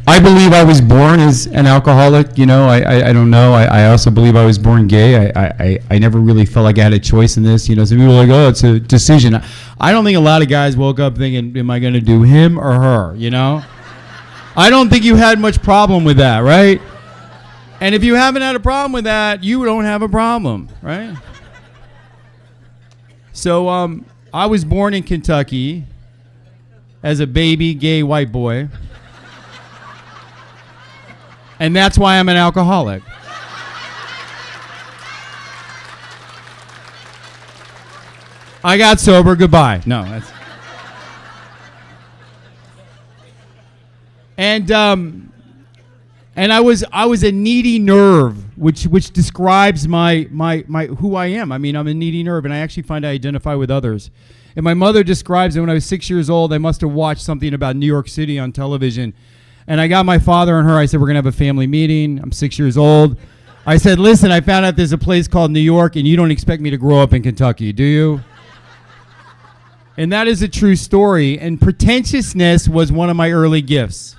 I believe I was born as an alcoholic. I don't know. I also believe I was born gay. I never really felt like I had a choice in this. Some people are like, oh, it's a decision. I don't think a lot of guys woke up thinking, am I going to do him or her, I don't think you had much problem with that, right? And if you haven't had a problem with that, you don't have a problem, right? So I was born in Kentucky as a baby gay white boy. And that's why I'm an alcoholic. I got sober. Goodbye. No, that's. And I was a needy nerve, which describes my who I am. I mean, I'm a needy nerve, and I actually find I identify with others. And my mother describes it when I was 6 years old. I must have watched something about New York City on television. And I got my father and her. I said, we're going to have a family meeting. I'm 6 years old. I said, listen, I found out there's a place called New York, and you don't expect me to grow up in Kentucky, do you? And that is a true story. And pretentiousness was one of my early gifts.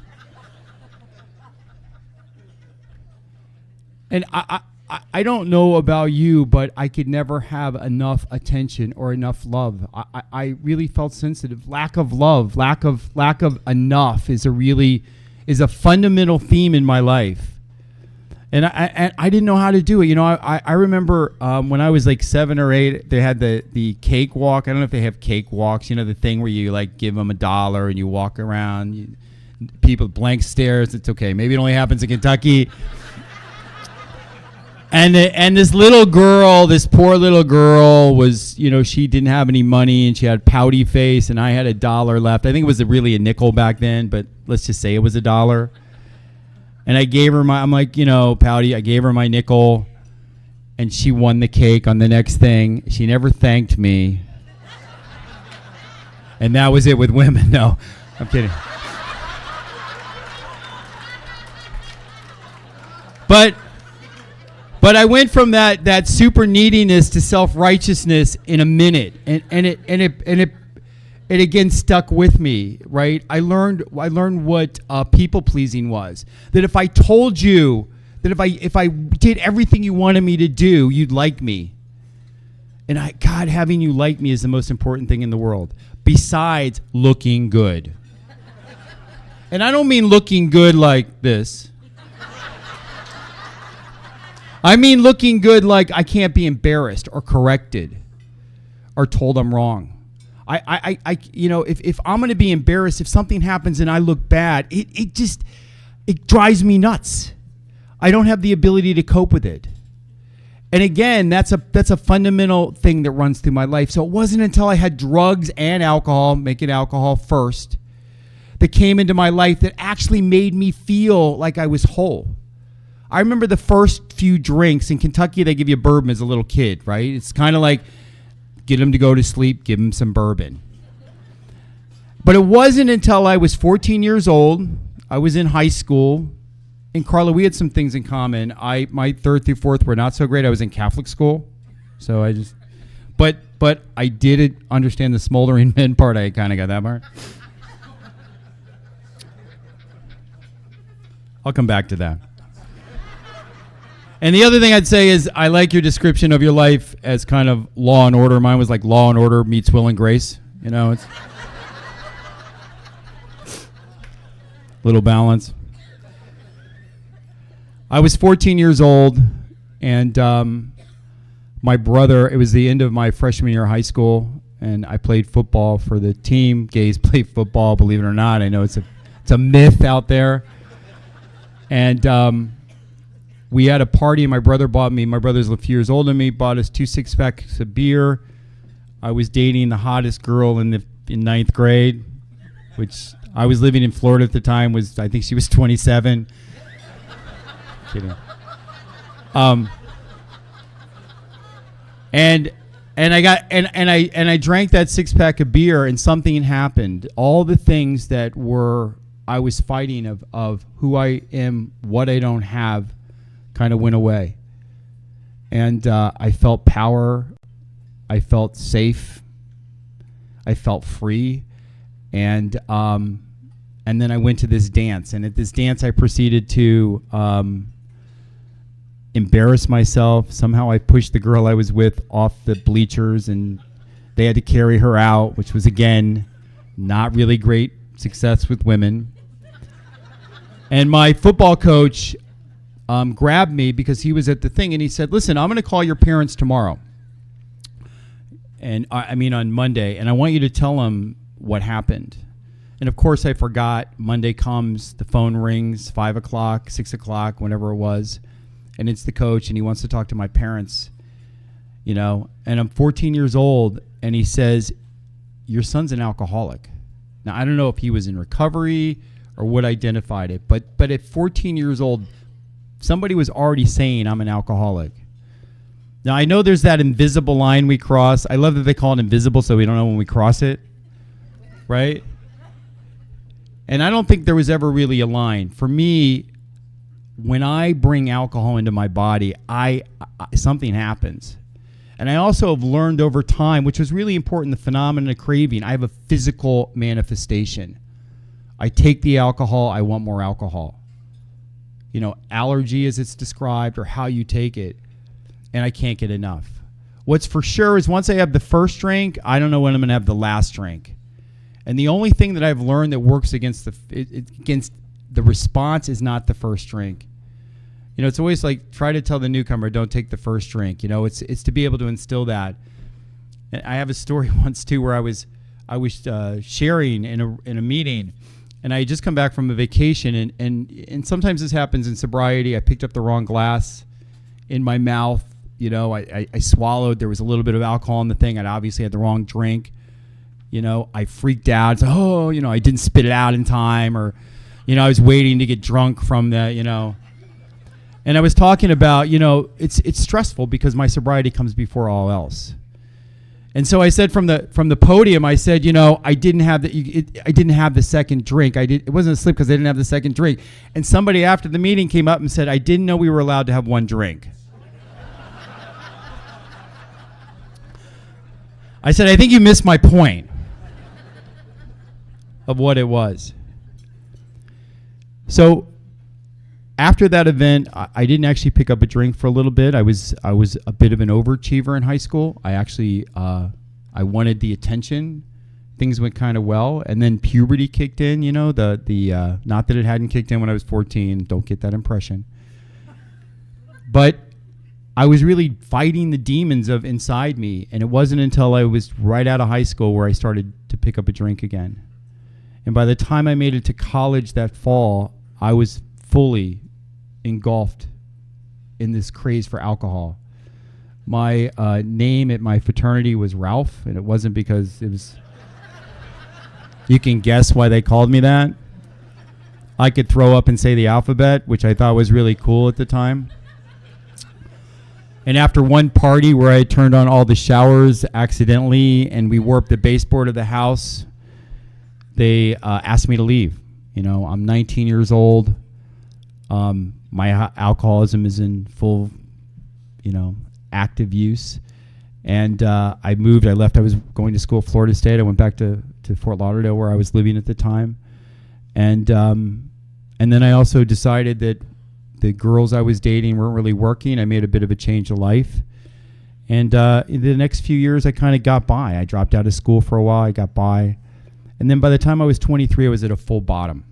And I don't know about you, but I could never have enough attention or enough love. I really felt sensitive. Lack of love, lack of enough is a fundamental theme in my life. And I didn't know how to do it. I remember when I was like 7 or 8, they had the cake walk. I don't know if they have cake walks, the thing where you like give them $1 and you walk around. People blank stares. It's okay. Maybe it only happens in Kentucky. And this little girl, this poor little girl was, she didn't have any money and she had pouty face and I had $1 left. I think it was really a nickel back then, but let's just say it was $1. And I gave her I'm like, pouty, I gave her my nickel and she won the cake on the next thing. She never thanked me. And that was it with women. No, I'm kidding. But I went from that super neediness to self-righteousness in a minute, and it again stuck with me, right? I learned what people pleasing was. That if I told you that if I did everything you wanted me to do, you'd like me. And God, having you like me is the most important thing in the world, besides looking good. And I don't mean looking good like this. I mean looking good like I can't be embarrassed or corrected or told I'm wrong. If I'm going to be embarrassed, if something happens and I look bad, it drives me nuts. I don't have the ability to cope with it. And again, that's a fundamental thing that runs through my life. So it wasn't until I had drugs and alcohol, making alcohol first, that came into my life that actually made me feel like I was whole. I remember the first few drinks. In Kentucky, they give you bourbon as a little kid, right? It's kind of like, get him to go to sleep, give him some bourbon. But it wasn't until I was 14 years old, I was in high school, and Carla, we had some things in common. My third through fourth were not so great. I was in Catholic school, so but I did understand the smoldering men part. I kind of got that part. I'll come back to that. And the other thing I'd say is I like your description of your life as kind of Law and Order. Mine was like Law and Order meets Will and Grace. It's little balance. I was 14 years old, and my brother, it was the end of my freshman year of high school, and I played football for the team. Gays play football, believe it or not. I know it's a myth out there. And we had a party, and my brother's a few years older than me, bought us 2 6-packs of beer. I was dating the hottest girl in ninth grade, which I was living in Florida at the time. I think she was 27. Kidding. And I drank that 6-pack of beer, and something happened. All the things that I was fighting of who I am, what I don't have, kind of went away. And I felt power. I felt safe. I felt free. And And then I went to this dance. And at this dance, I proceeded to embarrass myself. Somehow I pushed the girl I was with off the bleachers, and they had to carry her out, which was, again, not really great success with women. And my football coach grabbed me because he was at the thing, and he said, listen, I'm going to call your parents tomorrow. And I mean on Monday, and I want you to tell them what happened. And of course I forgot. Monday comes, the phone rings, 5 o'clock, 6 o'clock, whenever it was. And it's the coach, and he wants to talk to my parents, you know. And I'm 14 years old, and he says, your son's an alcoholic. Now, I don't know if he was in recovery or what identified it, but at 14 years old, somebody was already saying I'm an alcoholic. Now, I know there's that invisible line we cross. I love that they call it invisible so we don't know when we cross it, right? And I don't think there was ever really a line. For me, when I bring alcohol into my body, something happens. And I also have learned over time, which was really important, the phenomenon of craving. I have a physical manifestation. I take the alcohol, I want more alcohol. You know, allergy as it's described, or how you take it, and I can't get enough. What's for sure is once I have the first drink, I don't know when I'm going to have the last drink. And the only thing that I've learned that works against the response is not the first drink. You know, it's always like, try to tell the newcomer, don't take the first drink. You know, it's to be able to instill that. And I have a story once too where I was sharing in a meeting, and I had just come back from a vacation, and sometimes this happens in sobriety. I picked up the wrong glass in my mouth. You know, I swallowed. There was a little bit of alcohol in the thing. I'd obviously had the wrong drink. You know, I freaked out. So, you know, I didn't spit it out in time, or, you know, I was waiting to get drunk from the, you know. And I was talking about, you know, it's stressful because my sobriety comes before all else. And so I said from the podium, I said, you know, I didn't have the second drink. It wasn't a slip because I didn't have the second drink. And somebody after the meeting came up and said, I didn't know we were allowed to have one drink. I said, I think you missed my point of what it was. So after that event, I didn't actually pick up a drink for a little bit. I was a bit of an overachiever in high school. I actually I wanted the attention. Things went kind of well, and then puberty kicked in. You know, the not that it hadn't kicked in when I was 14. Don't get that impression. But I was really fighting the demons of inside me, and it wasn't until I was right out of high school where I started to pick up a drink again. And by the time I made it to college that fall, I was fully engulfed in this craze for alcohol. My name at my fraternity was Ralph, and it wasn't because it was... You can guess why they called me that. I could throw up and say the alphabet, which I thought was really cool at the time. And after one party where I turned on all the showers accidentally and we warped the baseboard of the house, they asked me to leave. You know, I'm 19 years old. My alcoholism is in full, you know, active use. And I moved. I left. I was going to school at Florida State. I went back to Fort Lauderdale where I was living at the time. And then I also decided that the girls I was dating weren't really working. I made a bit of a change of life. And in the next few years, I kind of got by. I dropped out of school for a while. I got by. And then by the time I was 23, I was at a full bottom.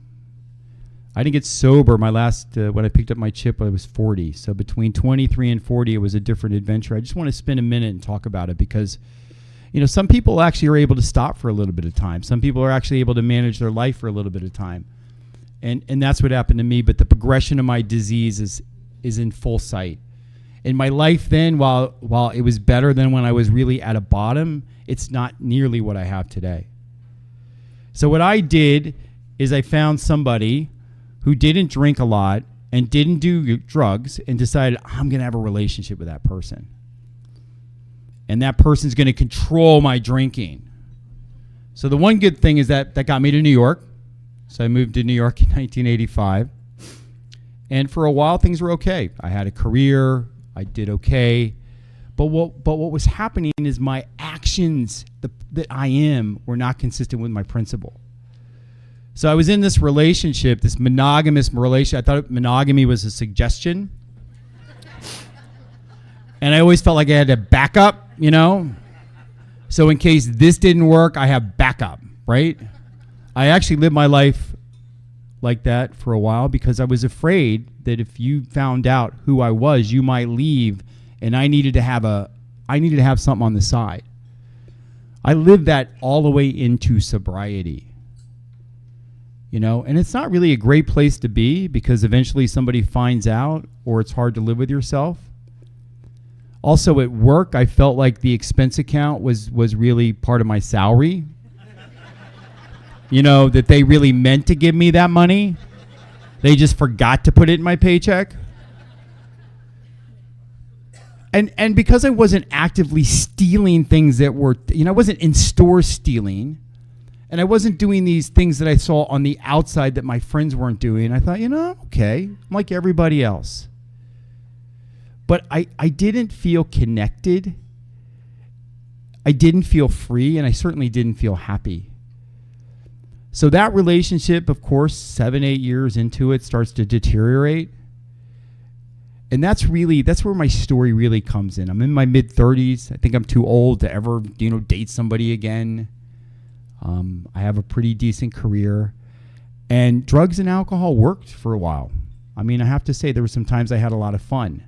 I didn't get sober. My last, when I picked up my chip, I was 40. So between 23 and 40, it was a different adventure. I just want to spend a minute and talk about it because, you know, some people actually are able to stop for a little bit of time. Some people are actually able to manage their life for a little bit of time. And that's what happened to me. But the progression of my disease is in full sight. In my life then, while it was better than when I was really at a bottom, it's not nearly what I have today. So what I did is I found somebody who didn't drink a lot and didn't do drugs and decided I'm going to have a relationship with that person. And that person's going to control my drinking. So the one good thing is that got me to New York. So I moved to New York in 1985. And for a while, things were okay. I had a career. I did okay. But what was happening is my actions that I am were not consistent with my principle. So I was in this relationship, this monogamous relationship. I thought monogamy was a suggestion. And I always felt like I had to back up, you know? So in case this didn't work, I have backup, right? I actually lived my life like that for a while because I was afraid that if you found out who I was, you might leave, and I needed to have something on the side. I lived that all the way into sobriety. You know, and it's not really a great place to be because eventually somebody finds out or it's hard to live with yourself. Also at work, I felt like the expense account was really part of my salary. You know, that they really meant to give me that money. They just forgot to put it in my paycheck. And because I wasn't actively stealing things that were, you know, I wasn't in store stealing. And I wasn't doing these things that I saw on the outside that my friends weren't doing. I thought, you know, okay, I'm like everybody else. But I didn't feel connected. I didn't feel free, and I certainly didn't feel happy. So that relationship, of course, 7-8 years into it, starts to deteriorate. And that's where my story really comes in. I'm in my mid-30s. I think I'm too old to ever, you know, date somebody again. I have a pretty decent career, and drugs and alcohol worked for a while. I mean, I have to say there were some times I had a lot of fun,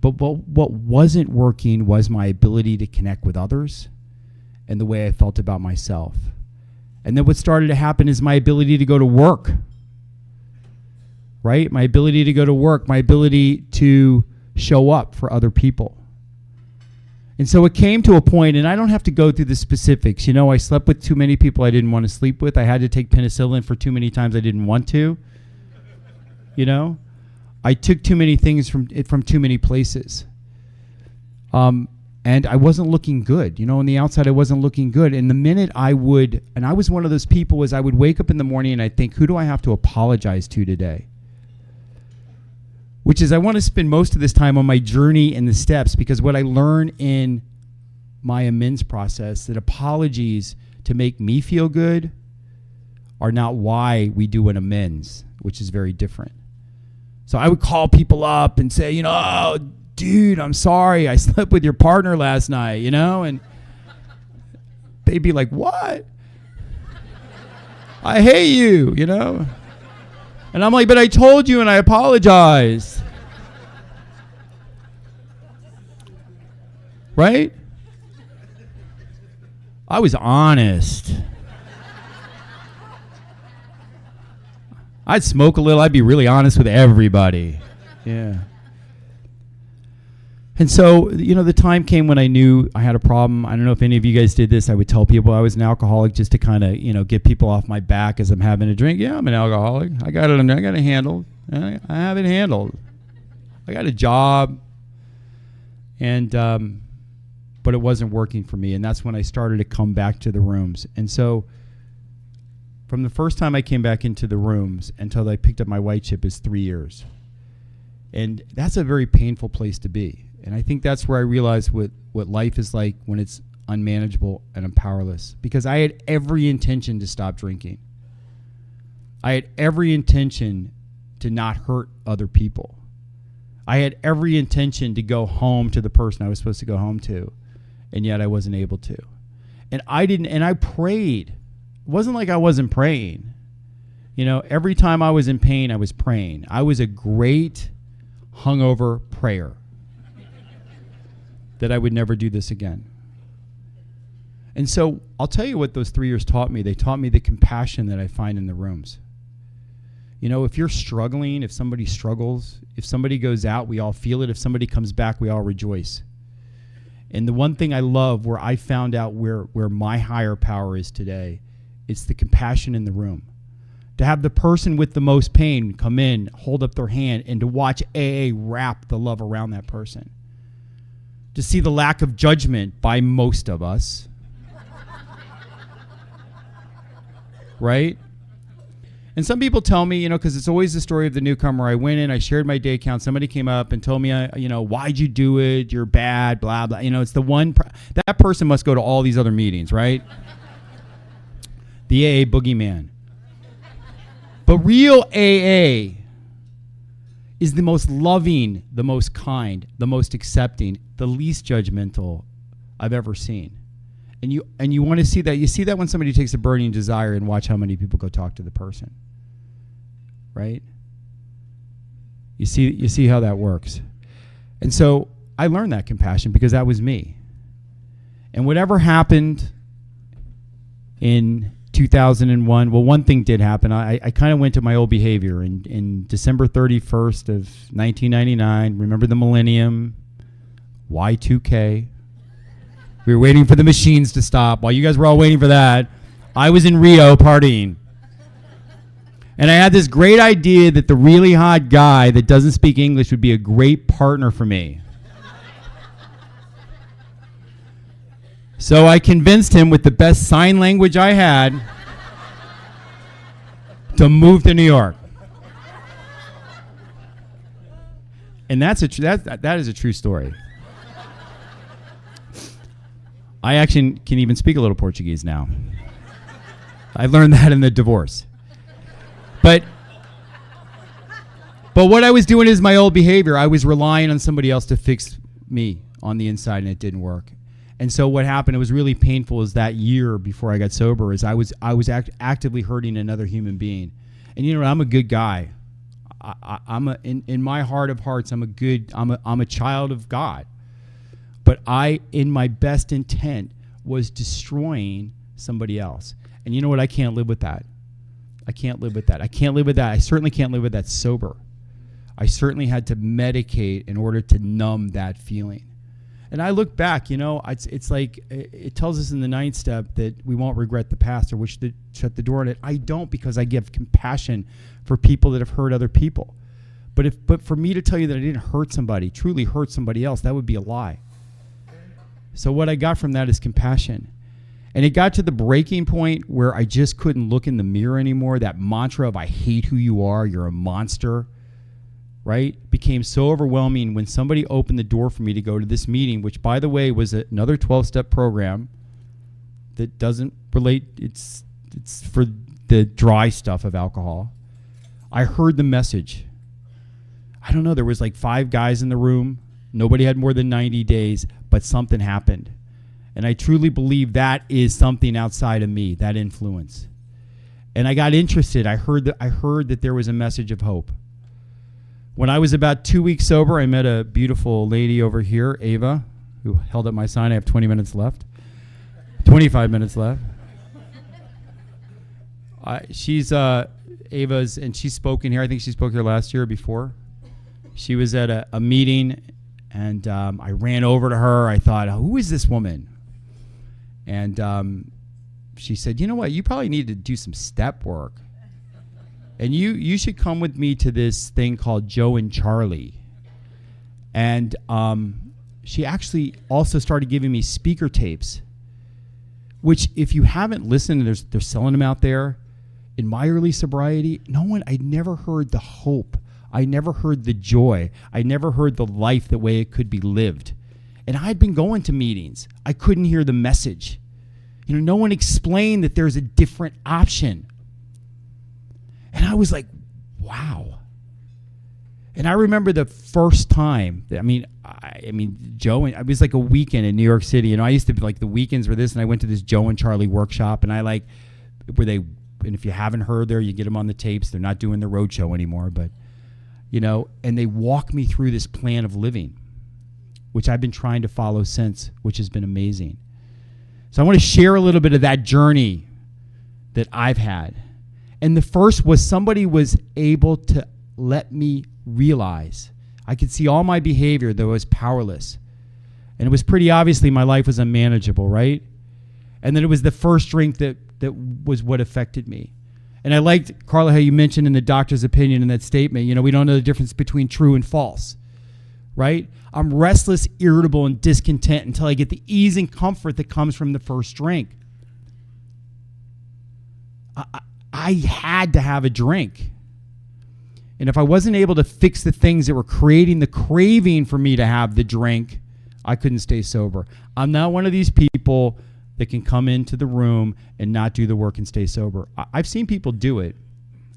but what wasn't working was my ability to connect with others and the way I felt about myself. And then what started to happen is my ability to go to work, right? My ability to go to work, my ability to show up for other people. And so it came to a point, and I don't have to go through the specifics. You know, I slept with too many people I didn't want to sleep with. I had to take penicillin for too many times I didn't want to. You know, I took too many things from too many places. And I wasn't looking good. You know, on the outside, I wasn't looking good. And the minute I was one of those people, I would wake up in the morning and I'd think, who do I have to apologize to today? Which is, I want to spend most of this time on my journey and the steps, because what I learned in my amends process, that apologies to make me feel good are not why we do an amends, which is very different. So I would call people up and say, you know, oh, dude, I'm sorry, I slept with your partner last night, you know, and they'd be like, what? I hate you, you know. And I'm like, but I told you and I apologized. Right? I was honest. I'd smoke a little. I'd be really honest with everybody. Yeah. And so, you know, the time came when I knew I had a problem. I don't know if any of you guys did this. I would tell people I was an alcoholic just to kind of, you know, get people off my back as I'm having a drink. Yeah, I'm an alcoholic. I got it handled. I have it handled. I got a job. And, but it wasn't working for me. And that's when I started to come back to the rooms. And so from the first time I came back into the rooms until I picked up my white chip is 3 years. And that's a very painful place to be. And I think that's where I realized what life is like when it's unmanageable and I'm powerless. Because I had every intention to stop drinking. I had every intention to not hurt other people. I had every intention to go home to the person I was supposed to go home to. And yet I wasn't able to. And I prayed. It wasn't like I wasn't praying. You know, every time I was in pain, I was praying. I was a great hungover prayer that I would never do this again. And so I'll tell you what those 3 years taught me. They taught me the compassion that I find in the rooms. You know, if you're struggling, if somebody struggles, if somebody goes out, we all feel it. If somebody comes back, we all rejoice. And the one thing I love, where I found out where my higher power is today, it's the compassion in the room. To have the person with the most pain come in, hold up their hand, and to watch AA wrap the love around that person. To see the lack of judgment by most of us. Right? And some people tell me, you know, because it's always the story of the newcomer. I went in, I shared my day count. Somebody came up and told me, you know, why'd you do it? You're bad, blah, blah. You know, it's the one, that person must go to all these other meetings, right? The AA boogeyman. But real AA is the most loving, the most kind, the most accepting, the least judgmental I've ever seen. And you want to see that. You see that when somebody takes a burning desire and watch how many people go talk to the person. Right? You see how that works. And so I learned that compassion because that was me. And whatever happened in 2001, well, one thing did happen. I kind of went to my old behavior. In December 31st of 1999, remember the millennium, Y2K. We were waiting for the machines to stop. While you guys were all waiting for that, I was in Rio partying. And I had this great idea that the really hot guy that doesn't speak English would be a great partner for me. So I convinced him with the best sign language I had to move to New York. And that is a true story. I actually can even speak a little Portuguese now. I learned that in the divorce. But what I was doing is my old behavior. I was relying on somebody else to fix me on the inside, and it didn't work. And so what happened, it was really painful, is that year before I got sober, is I was actively hurting another human being. And you know what? I'm a good guy. In my heart of hearts, I'm a child of God. But I, in my best intent, was destroying somebody else. And you know what? I can't live with that. I can't live with that. I can't live with that. I certainly can't live with that sober. I certainly had to medicate in order to numb that feeling. And I look back, it's like it tells us in the 9th step that we won't regret the past or wish to shut the door on it. I don't, because I give compassion for people that have hurt other people. But for me to tell you that I didn't hurt somebody, truly hurt somebody else, that would be a lie. So what I got from that is compassion. And it got to the breaking point where I just couldn't look in the mirror anymore. That mantra of I hate who you are, you're a monster, right, became so overwhelming when somebody opened the door for me to go to this meeting, which, by the way, was another 12-step program that doesn't relate. It's for the dry stuff of alcohol. I heard the message. I don't know, there was like 5 guys in the room. Nobody had more than 90 days, but something happened. And I truly believe that is something outside of me, that influence. And I got interested. I heard that there was a message of hope. When I was about 2 weeks sober, I met a beautiful lady over here, Ava, who held up my sign. I have 20 minutes left. 25 minutes left. She's Ava's, and she's spoken here. I think she spoke here last year or before. She was at a meeting, and I ran over to her. I thought, who is this woman? And she said, you know what? You probably need to do some step work. And you should come with me to this thing called Joe and Charlie. And she actually also started giving me speaker tapes, which if you haven't listened, they're selling them out there. In my early sobriety, I'd never heard the hope. I never heard the joy. I never heard the life the way it could be lived. And I'd been going to meetings. I couldn't hear the message. No one explained that there's a different option. And I was like, wow. And I remember the first time, Joe, and it was like a weekend in New York City. I used to be like, the weekends were this, and I went to this Joe and Charlie workshop, and and if you haven't heard there, you get them on the tapes. They're not doing the road show anymore, but, and they walk me through this plan of living, which I've been trying to follow since, which has been amazing. So I want to share a little bit of that journey that I've had. And the first was somebody was able to let me realize I could see all my behavior, though I was powerless. And it was pretty obviously my life was unmanageable, right? And then it was the first drink that was what affected me. And I liked, Carla, how you mentioned in the doctor's opinion in that statement, we don't know the difference between true and false, right? I'm restless, irritable, and discontent until I get the ease and comfort that comes from the first drink. I had to have a drink. And if I wasn't able to fix the things that were creating the craving for me to have the drink, I couldn't stay sober. I'm not one of these people that can come into the room and not do the work and stay sober. I've seen people do it.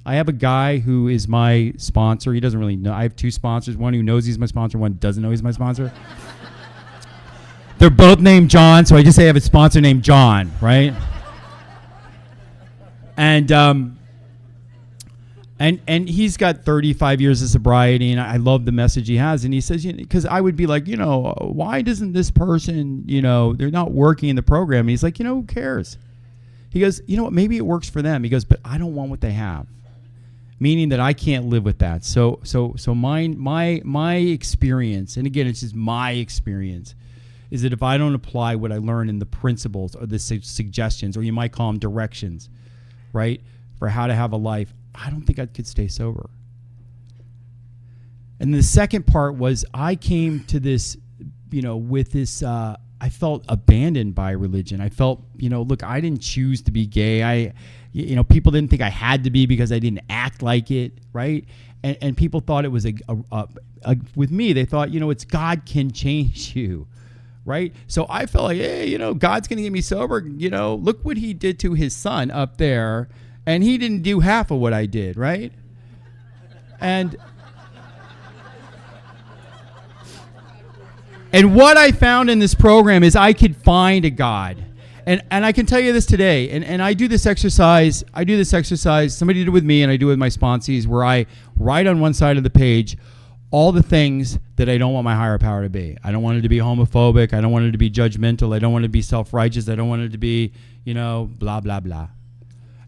I have a guy who is my sponsor. He doesn't really know. I have two sponsors, one who knows he's my sponsor, one doesn't know he's my sponsor. They're both named John, so I just say I have a sponsor named John, right? And he's got 35 years of sobriety, and I love the message he has. And he says, because I would be like, why doesn't this person, they're not working in the program? And he's like, who cares? He goes, you know what, maybe it works for them. He goes, but I don't want what they have. Meaning that I can't live with that. So my experience, and again, it's just my experience, is that if I don't apply what I learn in the principles or the suggestions, or you might call them directions, right, for how to have a life, I don't think I could stay sober. And the second part was I came to this, with this, I felt abandoned by religion. I felt, look, I didn't choose to be gay. People didn't think I had to be because I didn't act like it, right? And people thought it was with me, they thought, it's God can change you, right? So I felt like, hey, God's going to get me sober. Look what he did to his son up there, and he didn't do half of what I did, right? And what I found in this program is I could find a God. And I can tell you this today, and I do this exercise, somebody did it with me, and I do it with my sponsees, where I write on one side of the page all the things that I don't want my higher power to be. I don't want it to be homophobic. I don't want it to be judgmental. I don't want it to be self-righteous. I don't want it to be, blah, blah, blah.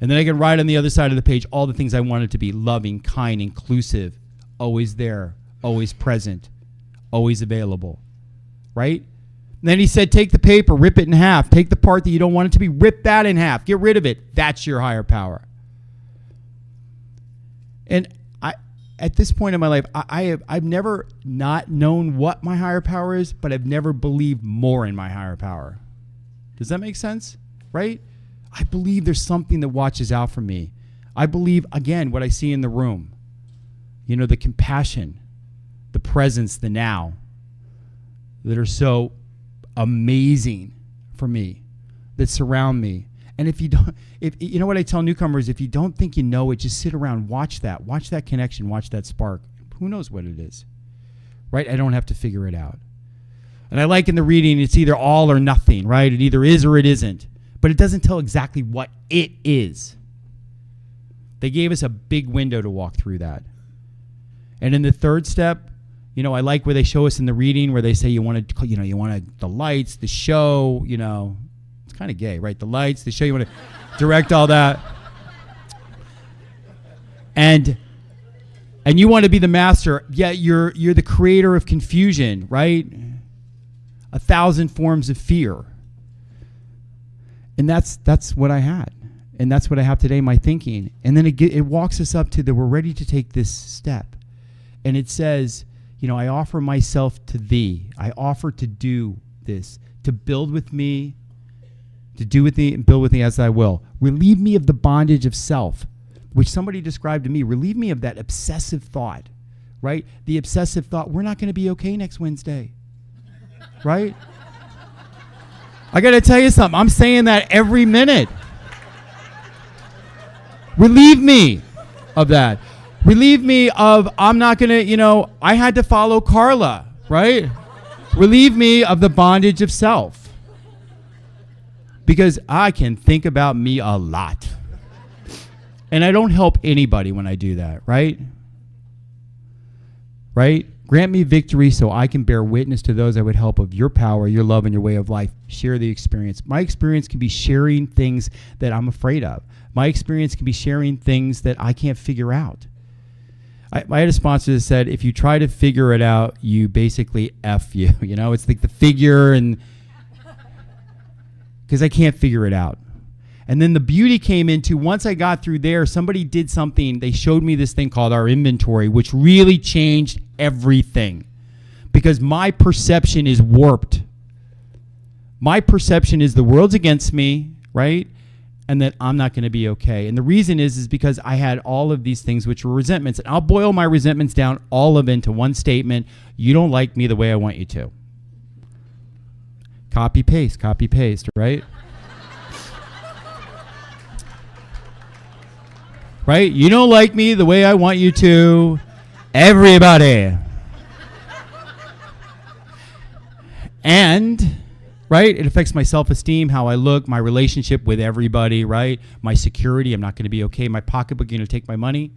And then I can write on the other side of the page all the things I want it to be: loving, kind, inclusive, always there, always present, always available, right? And then he said, take the paper, rip it in half. Take the part that you don't want it to be, rip that in half. Get rid of it. That's your higher power. And at this point in my life, I've never not known what my higher power is, but I've never believed more in my higher power. Does that make sense? Right? I believe there's something that watches out for me. I believe, again, what I see in the room. The compassion, the presence, the now, that are so amazing for me, that surround me. And if you know what I tell newcomers, if you don't think you know it, just sit around, watch that connection, watch that spark. Who knows what it is, right? I don't have to figure it out. And I like in the reading, it's either all or nothing, right? It either is or it isn't, but it doesn't tell exactly what it is. They gave us a big window to walk through that. And in the third step, I like where they show us in the reading where they say you want the lights, the show, it's kind of gay, right? The lights, the show, you want to direct all that. And you want to be the master, yet you're the creator of confusion, right? 1,000 forms of fear. And that's what I had. And that's what I have today, my thinking. And then it walks us up to that we're ready to take this step. And it says, I offer myself to thee. I offer to do this, to build with me, to do with thee and build with thee as I will. Relieve me of the bondage of self, which somebody described to me. Relieve me of that obsessive thought, right? The obsessive thought, we're not going to be okay next Wednesday, right? I got to tell you something. I'm saying that every minute. Relieve me of that. Relieve me of, I'm not going to, I had to follow Carla, right? Relieve me of the bondage of self. Because I can think about me a lot. And I don't help anybody when I do that, right? Right? Grant me victory so I can bear witness to those I would help of your power, your love, and your way of life. Share the experience. My experience can be sharing things that I'm afraid of. My experience can be sharing things that I can't figure out. I had a sponsor that said, if you try to figure it out, you basically F you. It's like the figure, and because I can't figure it out. And then the beauty came into, once I got through there, somebody did something. They showed me this thing called our inventory, which really changed everything. Because my perception is warped. My perception is the world's against me, right? And that I'm not going to be okay. And the reason is because I had all of these things which were resentments. And I'll boil my resentments down all of it into one statement: you don't like me the way I want you to. Copy, paste, right? right? You don't like me the way I want you to. Everybody. And, right, it affects my self-esteem, how I look, my relationship with everybody, right? My security, I'm not going to be okay. My pocketbook, you're going to take my money,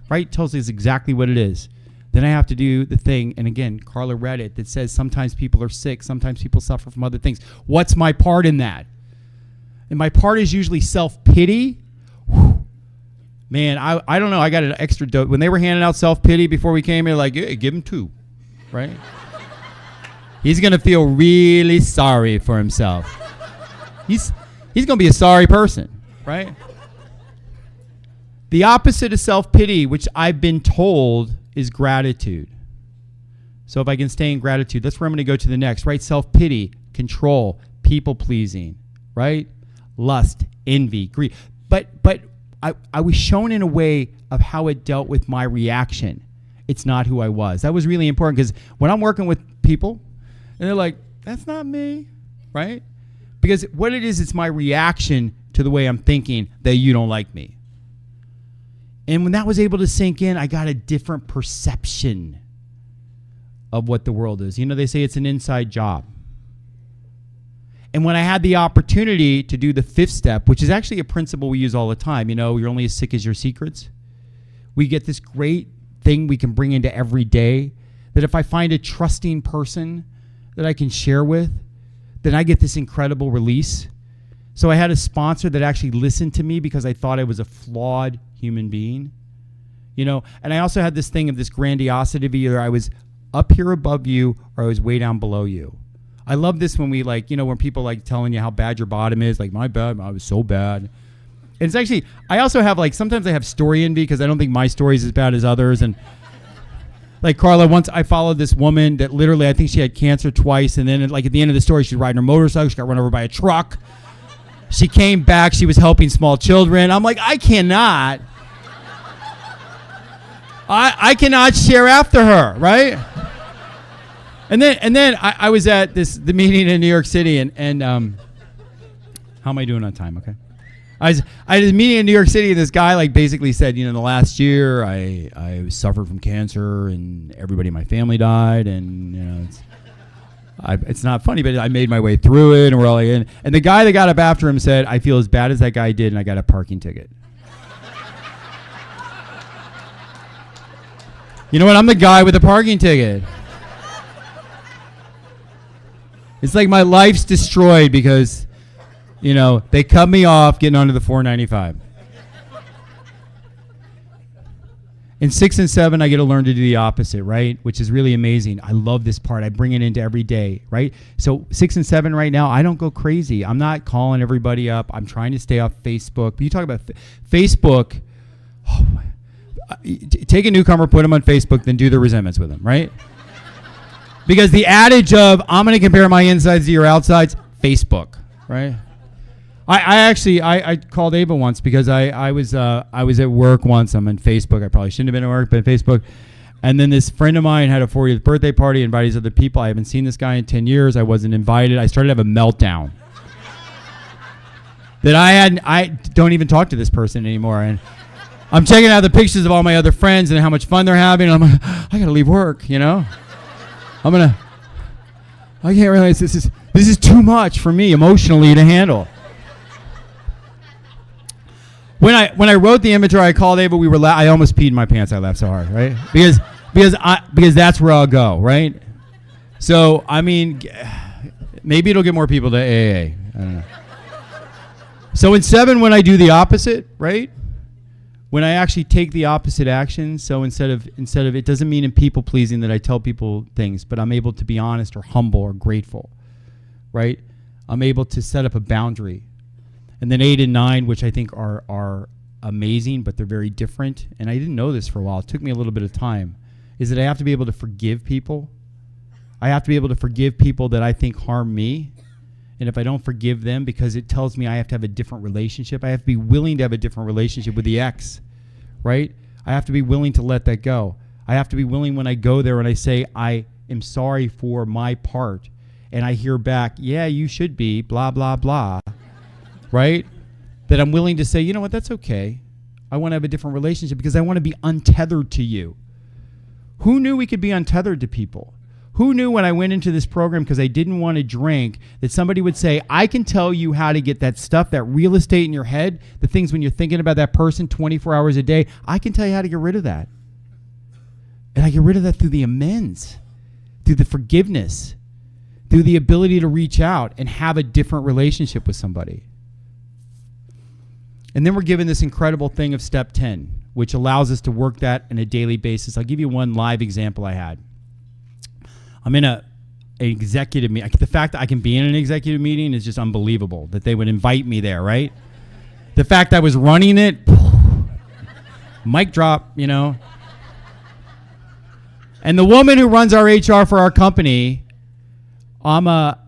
right? Tells us exactly what it is. Then I have to do the thing, and again, Carla read it, that says sometimes people are sick, sometimes people suffer from other things. What's my part in that? And my part is usually self-pity. Whew. Man, I don't know. I got an extra dope. When they were handing out self-pity before we came here, like, hey, give him 2, right? He's going to feel really sorry for himself. He's going to be a sorry person, right? The opposite of self-pity, which I've been told, is gratitude. So if I can stay in gratitude, that's where I'm going to go to the next, right? Self-pity, control, people-pleasing, right? Lust, envy, greed. But I was shown in a way of how it dealt with my reaction. It's not who I was. That was really important because when I'm working with people, and they're like, that's not me, right? Because what it is, it's my reaction to the way I'm thinking that you don't like me. And when that was able to sink in, I got a different perception of what the world is. You know, they say it's an inside job. And when I had the opportunity to do the 5th step, which is actually a principle we use all the time, you know, you're only as sick as your secrets. We get this great thing we can bring into every day that if I find a trusting person that I can share with, then I get this incredible release. So I had a sponsor that actually listened to me because I thought I was a flawed human being, you know. And I also had this thing of this grandiosity of either I was up here above you or I was way down below you. I love this when we like, you know, when people like telling you how bad your bottom is, like my bad, I was so bad. And it's actually, I also have like, sometimes I have story envy because I don't think my story is as bad as others. And like Carla, once I followed this woman that literally, I think she had cancer twice. And then like at the end of the story, she's riding her motorcycle. She got run over by a truck. She came back. She was helping small children. I'm like, I cannot share after her, right? And then I was at the meeting in New York City. And how am I doing on time? Okay. I had a meeting in New York City, and this guy like basically said, you know, in the last year I suffered from cancer, and everybody in my family died, and you know, it's not funny, but I made my way through it, and we're all like, in. And the guy that got up after him said, I feel as bad as that guy did, and I got a parking ticket. You know what? I'm the guy with the parking ticket. It's like my life's destroyed because, you know, they cut me off getting onto the 495. In 6 and 7, I get to learn to do the opposite, right? Which is really amazing. I love this part. I bring it into every day, right? So 6 and 7 right now, I don't go crazy. I'm not calling everybody up. I'm trying to stay off Facebook. But you talk about Facebook. Oh, take a newcomer, put them on Facebook, then do the resentments with them, right? Because the adage of, I'm going to compare my insides to your outsides, Facebook, right? I called Ava once because I was at work once. I'm on Facebook. I probably shouldn't have been at work, but Facebook. And then this friend of mine had a 40th birthday party, invited these other people. I haven't seen this guy in 10 years. I wasn't invited. I started to have a meltdown. That I don't even talk to this person anymore. And I'm checking out the pictures of all my other friends and how much fun they're having. And I'm like, I got to leave work, you know? I can't realize this is too much for me emotionally to handle. When I wrote the inventory, I called Ava. I almost peed in my pants. I laughed so hard, right? Because that's where I'll go, right? So I mean, maybe it'll get more people to AA. I don't know. So in 7, when I do the opposite, right? When I actually take the opposite action, so instead of it doesn't mean in people pleasing that I tell people things, but I'm able to be honest or humble or grateful, right? I'm able to set up a boundary. And then 8 and 9, which I think are amazing, but they're very different. And I didn't know this for a while. It took me a little bit of time. Is that I have to be able to forgive people. I have to be able to forgive people that I think harm me. And if I don't forgive them, because it tells me I have to have a different relationship, I have to be willing to have a different relationship with the ex, right? I have to be willing to let that go. I have to be willing when I go there and I say, I am sorry for my part. And I hear back, yeah, you should be, blah, blah, blah. Right? That I'm willing to say, you know what, that's okay. I want to have a different relationship because I want to be untethered to you. Who knew we could be untethered to people? Who knew when I went into this program because I didn't want to drink that somebody would say, I can tell you how to get that stuff, that real estate in your head, the things when you're thinking about that person 24 hours a day, I can tell you how to get rid of that. And I get rid of that through the amends, through the forgiveness, through the ability to reach out and have a different relationship with somebody. And then we're given this incredible thing of step 10, which allows us to work that on a daily basis. I'll give you one live example I had. I'm in an executive meeting. The fact that I can be in an executive meeting is just unbelievable, that they would invite me there, right? The fact I was running it, mic drop, you know. And the woman who runs our HR for our company, I'm a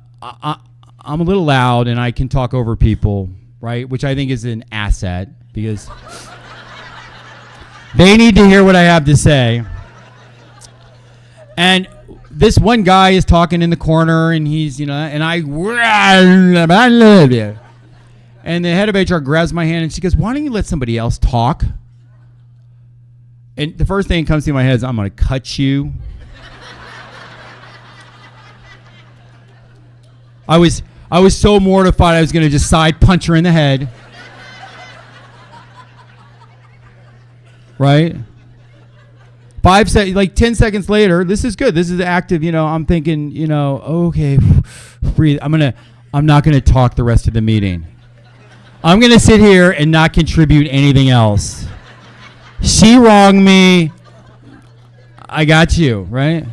little loud and I can talk over people, right? Which I think is an asset because they need to hear what I have to say. And this one guy is talking in the corner and he's, you know, and and the head of HR grabs my hand and she goes, why don't you let somebody else talk? And the first thing that comes to my head is, I'm going to cut you. I was so mortified I was going to just side punch her in the head. Right? 10 seconds later, this is good. This is active, you know, I'm thinking, you know, okay, breathe. I'm not going to talk the rest of the meeting. I'm going to sit here and not contribute anything else. She wronged me. I got you, right?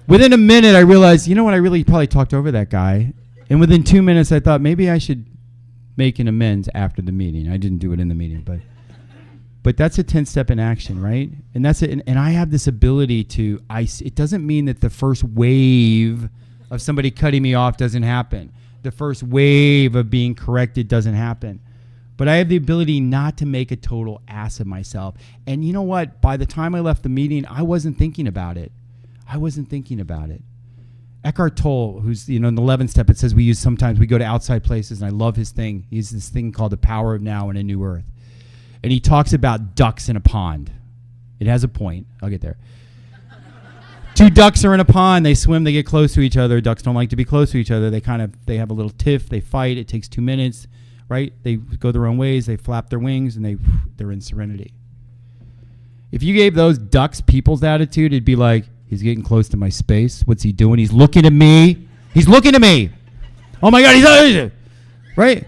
Within a minute, I realized, you know what, I really probably talked over that guy. And within 2 minutes, I thought maybe I should make an amends after the meeting. I didn't do it in the meeting, but that's a 10-step in action, right? And that's it. And I have this ability to, it doesn't mean that the first wave of somebody cutting me off doesn't happen. The first wave of being corrected doesn't happen. But I have the ability not to make a total ass of myself. And you know what? By the time I left the meeting, I wasn't thinking about it. Eckhart Tolle, who's, you know, in the 11th step, it says sometimes we go to outside places, and I love his thing. He has this thing called the power of now in a new earth. And he talks about ducks in a pond. It has a point. I'll get there. Two ducks are in a pond. They swim. They get close to each other. Ducks don't like to be close to each other. They have a little tiff. They fight. It takes 2 minutes, right? They go their own ways. They flap their wings, and they're in serenity. If you gave those ducks people's attitude, it'd be like, he's getting close to my space. What's he doing? He's looking at me. Oh, my God. He's right?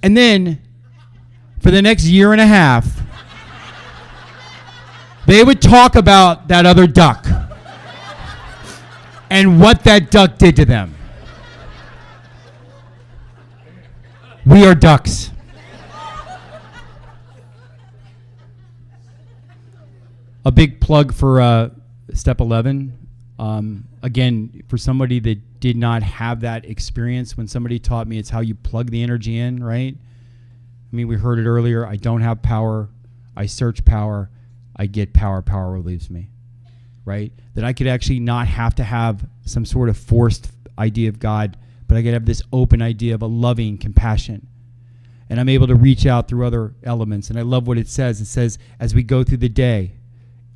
And then for the next year and a half, they would talk about that other duck and what that duck did to them. We are ducks. A big plug for step 11. Again, for somebody that did not have that experience, when somebody taught me it's how you plug the energy in, right? I mean, we heard it earlier. I don't have power. I search power. I get power. Power relieves me, right? That I could actually not have to have some sort of forced idea of God, but I could have this open idea of a loving compassion. And I'm able to reach out through other elements. And I love what it says. It says, as we go through the day,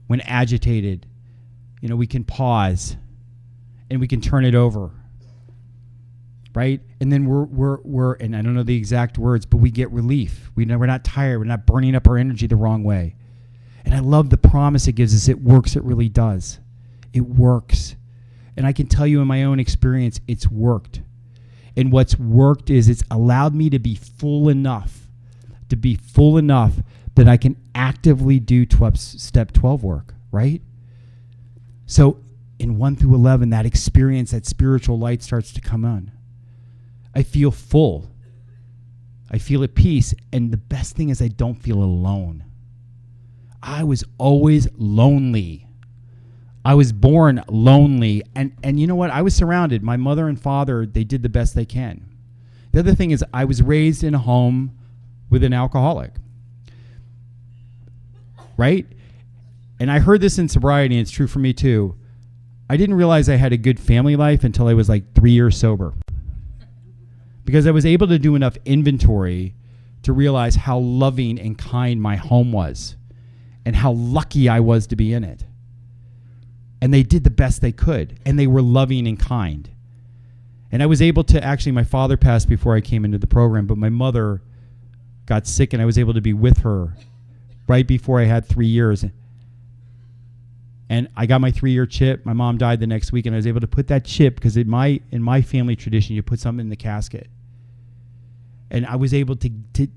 when agitated, you know, we can pause and we can turn it over. Right? And then we're and I don't know the exact words, but we get relief. We know we're not tired. We're not burning up our energy the wrong way. And I love the promise it gives us. It works. It really does. It works. And I can tell you in my own experience, it's worked. And what's worked is it's allowed me to be full enough that I can actively do step 12 work, right? So in 1 through 11, that experience, that spiritual light starts to come on. I feel full. I feel at peace. And the best thing is I don't feel alone. I was always lonely. I was born lonely. And you know what? I was surrounded. My mother and father, they did the best they can. The other thing is I was raised in a home with an alcoholic. Right? And I heard this in sobriety, and it's true for me too. I didn't realize I had a good family life until I was like 3 years sober. Because I was able to do enough inventory to realize how loving and kind my home was and how lucky I was to be in it. And they did the best they could, and they were loving and kind. And I was able to, actually, my father passed before I came into the program, but my mother got sick, and I was able to be with her right before I had 3 years. And I got my 3-year chip. My mom died the next week, and I was able to put that chip, because in my family tradition, you put something in the casket. And I was able to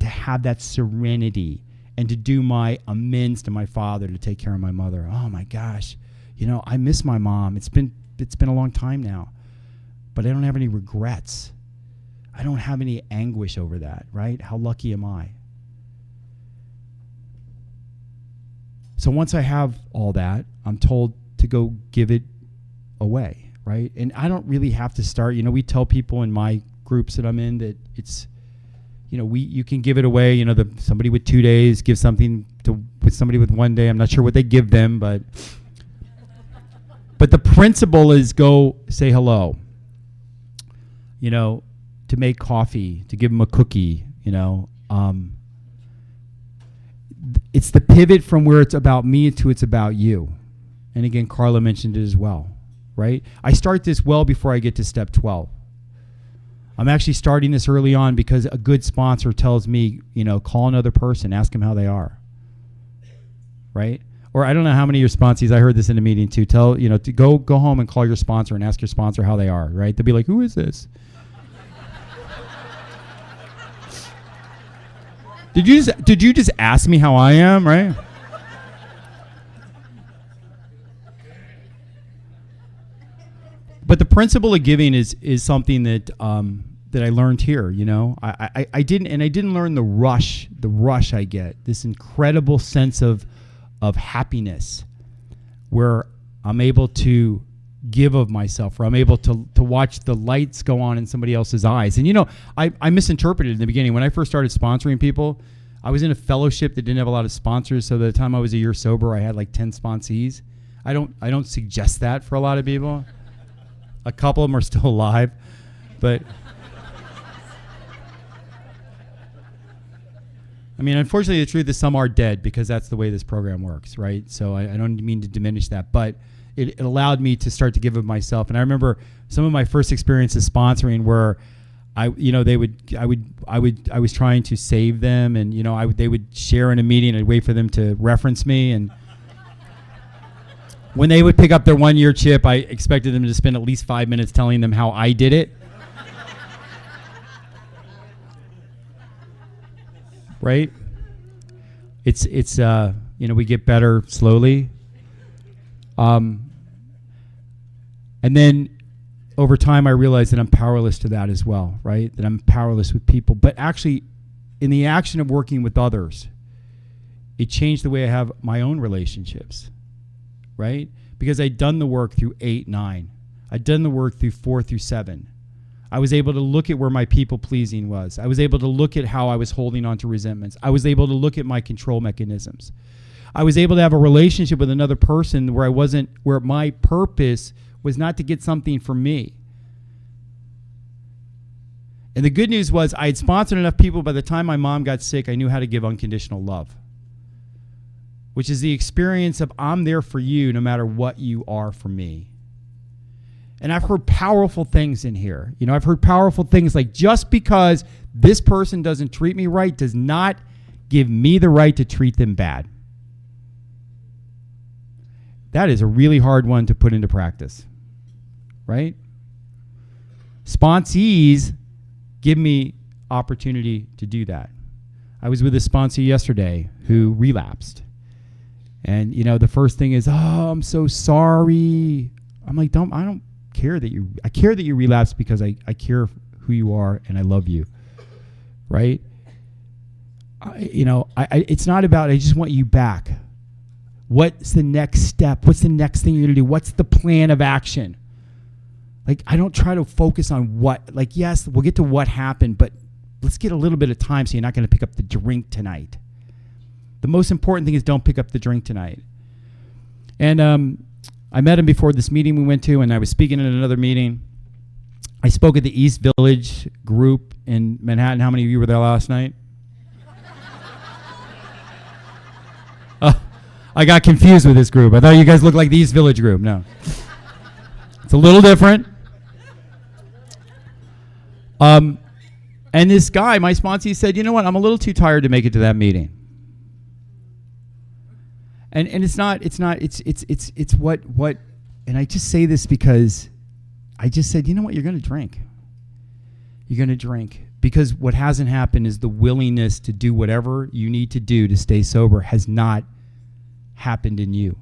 have that serenity and to do my amends to my father to take care of my mother. Oh my gosh. I miss my mom. It's been a long time now, but I don't have any regrets. I don't have any anguish over that, right? How lucky am I? So once I have all that, I'm told to go give it away, right? And I don't really have to start. We tell people in my groups that I'm in that it's, you can give it away. Somebody with 2 days give something with somebody with 1 day. I'm not sure what they give them, but the principle is go say hello, to make coffee, to give them a cookie, it's the pivot from where it's about me to it's about you. And again, Carla mentioned it as well, right? I start this well before I get to step 12. I'm actually starting this early on because a good sponsor tells me, call another person, ask them how they are, right? Or I don't know how many of your sponsees, I heard this in a meeting too, to go home and call your sponsor and ask your sponsor how they are, right? They'll be like, who is this? Did you just ask me how I am, right? But the principle of giving is something that I learned here. I didn't learn the rush I get, this incredible sense of happiness, where I'm able to give of myself, where I'm able to watch the lights go on in somebody else's eyes. And I misinterpreted in the beginning. When I first started sponsoring people, I was in a fellowship that didn't have a lot of sponsors, so by the time I was a year sober, I had like 10 sponsees. I don't suggest that for a lot of people. A couple of them are still alive, but I mean, unfortunately, the truth is some are dead, because that's the way this program works, right? So I don't mean to diminish that, but it allowed me to start to give of myself. And I remember some of my first experiences sponsoring where I was trying to save them, and they would share in a meeting. I'd wait for them to reference me, and when they would pick up their 1-year chip, I expected them to spend at least 5 minutes telling them how I did it. Right? It's we get better slowly. And then over time I realized that I'm powerless to that as well, right? That I'm powerless with people. But actually, in the action of working with others, it changed the way I have my own relationships, right? Because I'd done the work through 8, 9. I'd done the work through 4 through 7. I was able to look at where my people-pleasing was. I was able to look at how I was holding on to resentments. I was able to look at my control mechanisms. I was able to have a relationship with another person where my purpose was not to get something from me. And the good news was I had sponsored enough people, by the time my mom got sick, I knew how to give unconditional love, which is the experience of I'm there for you no matter what you are for me. And I've heard powerful things in here. I've heard powerful things like, just because this person doesn't treat me right does not give me the right to treat them bad. That is a really hard one to put into practice, right? Sponsees give me opportunity to do that. I was with a sponsee yesterday who relapsed. And, the first thing is, oh, I'm so sorry. I'm like, I don't care that I care that you relapsed, because I care who you are and I love you, right? It's not about, I just want you back. What's the next step? What's the next thing you're going to do? What's the plan of action? Like, I don't try to focus on yes, we'll get to what happened, but let's get a little bit of time so you're not going to pick up the drink tonight. The most important thing is don't pick up the drink tonight. And I met him before this meeting we went to, and I was speaking at another meeting. I spoke at the East Village group in Manhattan. How many of you were there last night? I got confused with this group. I thought you guys looked like the East Village group. No. It's a little different. And this guy, my sponsor, said, you know what? I'm a little too tired to make it to that meeting. And it's what, and I just say this because I just said, you know what? You're going to drink. You're going to drink. Because what hasn't happened is the willingness to do whatever you need to do to stay sober has not happened in you.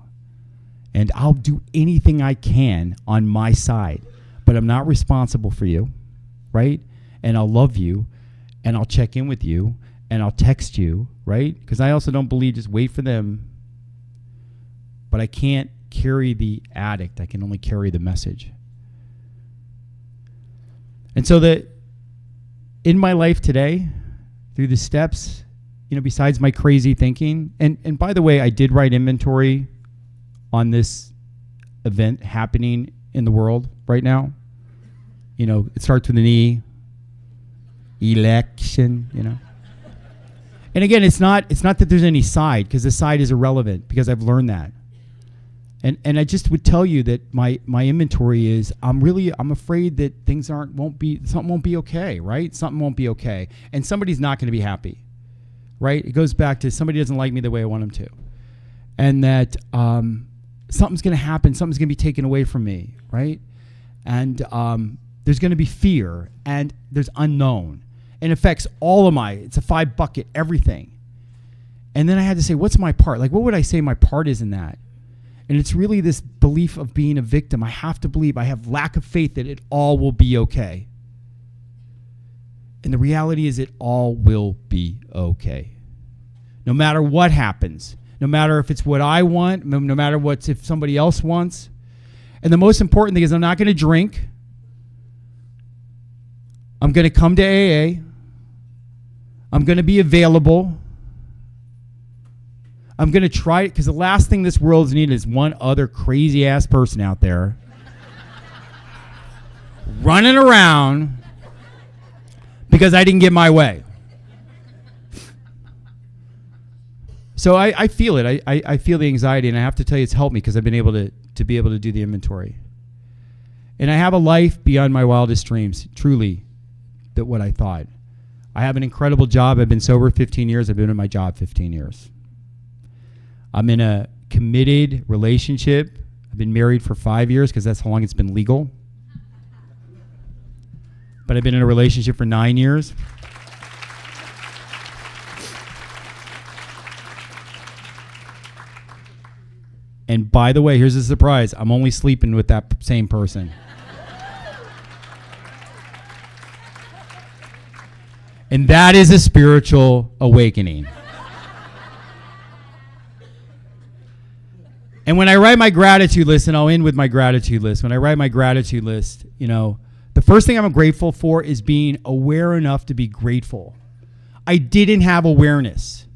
And I'll do anything I can on my side, but I'm not responsible for you, right? And I'll love you, and I'll check in with you, and I'll text you, right? Because I also don't believe just wait for them, but I can't carry the addict. I can only carry the message. And so that in my life today, through the steps, besides my crazy thinking, and by the way, I did write inventory on this event happening in the world right now. It starts with an E, election, And again, it's not that there's any side, because the side is irrelevant, because I've learned that. And I just would tell you that my inventory is I'm afraid that something won't be okay, right? Something won't be okay. And somebody's not going to be happy, right? It goes back to somebody doesn't like me the way I want them to. And that something's going to happen, something's going to be taken away from me, right? And there's going to be fear, and there's unknown. It affects it's a 5 bucket, everything. And then I had to say, what's my part? Like, what would I say my part is in that? And it's really this belief of being a victim. I have to believe, I have lack of faith that it all will be okay. And the reality is it all will be okay. No matter what happens, no matter if it's what I want, no matter if somebody else wants. And the most important thing is I'm not going to drink. I'm going to come to AA. I'm going to be available. I'm going to try it, because the last thing this world's needed is one other crazy-ass person out there running around because I didn't get my way. So I feel it. I feel the anxiety, and I have to tell you it's helped me, because I've been able to be able to do the inventory. And I have a life beyond my wildest dreams, truly, that what I thought. I have an incredible job. I've been sober 15 years. I've been in my job 15 years. I'm in a committed relationship. I've been married for 5 years, because that's how long it's been legal. But I've been in a relationship for 9 years. And by the way, here's a surprise. I'm only sleeping with that same person. And that is a spiritual awakening. And when I write my gratitude list, and I'll end with my gratitude list. When I write my gratitude list, the first thing I'm grateful for is being aware enough to be grateful. I didn't have awareness.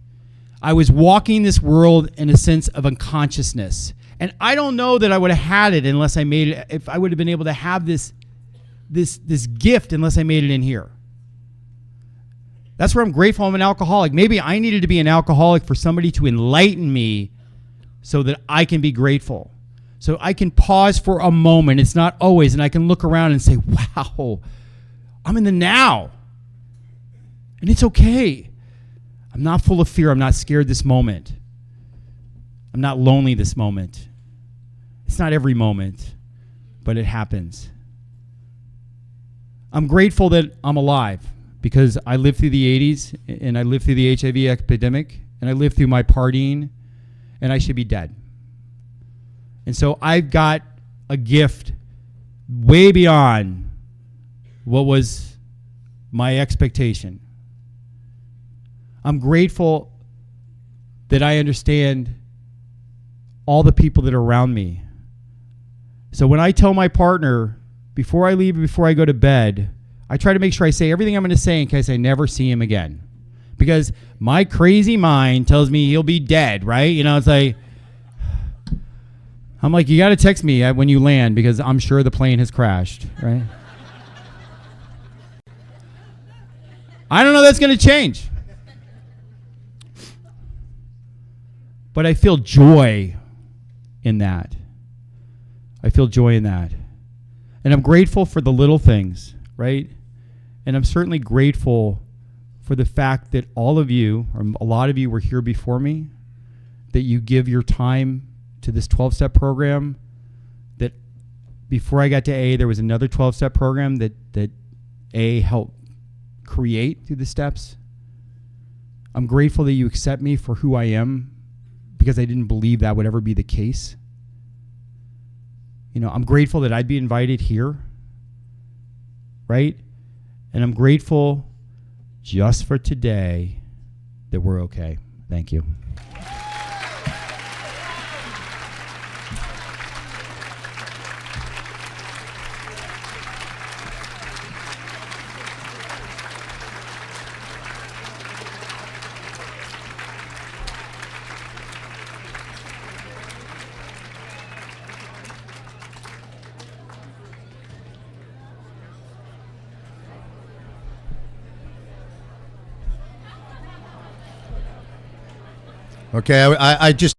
I was walking this world in a sense of unconsciousness. And I don't know that I would have had it unless I made it, if I would have been able to have this gift unless I made it in here. That's where I'm grateful I'm an alcoholic. Maybe I needed to be an alcoholic for somebody to enlighten me so that I can be grateful. So I can pause for a moment. It's not always. And I can look around and say, wow, I'm in the now. And it's okay. I'm not full of fear. I'm not scared this moment. I'm not lonely this moment. It's not every moment, but it happens. I'm grateful that I'm alive, because I lived through the 80s, and I lived through the HIV epidemic, and I lived through my partying, and I should be dead. And so I've got a gift way beyond what was my expectation. I'm grateful that I understand all the people that are around me. So when I tell my partner, before I leave, before I go to bed, I try to make sure I say everything I'm going to say in case I never see him again. Because my crazy mind tells me he'll be dead, right? It's like, I'm like, you got to text me when you land, because I'm sure the plane has crashed, right? I don't know that's going to change. But I feel joy in that. I feel joy in that. And I'm grateful for the little things, right? And I'm certainly grateful for the fact that all of you, or a lot of you were here before me, that you give your time to this 12-step program, that before I got to A, there was another 12-step program that A helped create through the steps. I'm grateful that you accept me for who I am, because I didn't believe that would ever be the case. You know, I'm grateful that I'd be invited here, right? And I'm grateful just for today that we're okay. Thank you. Okay, I just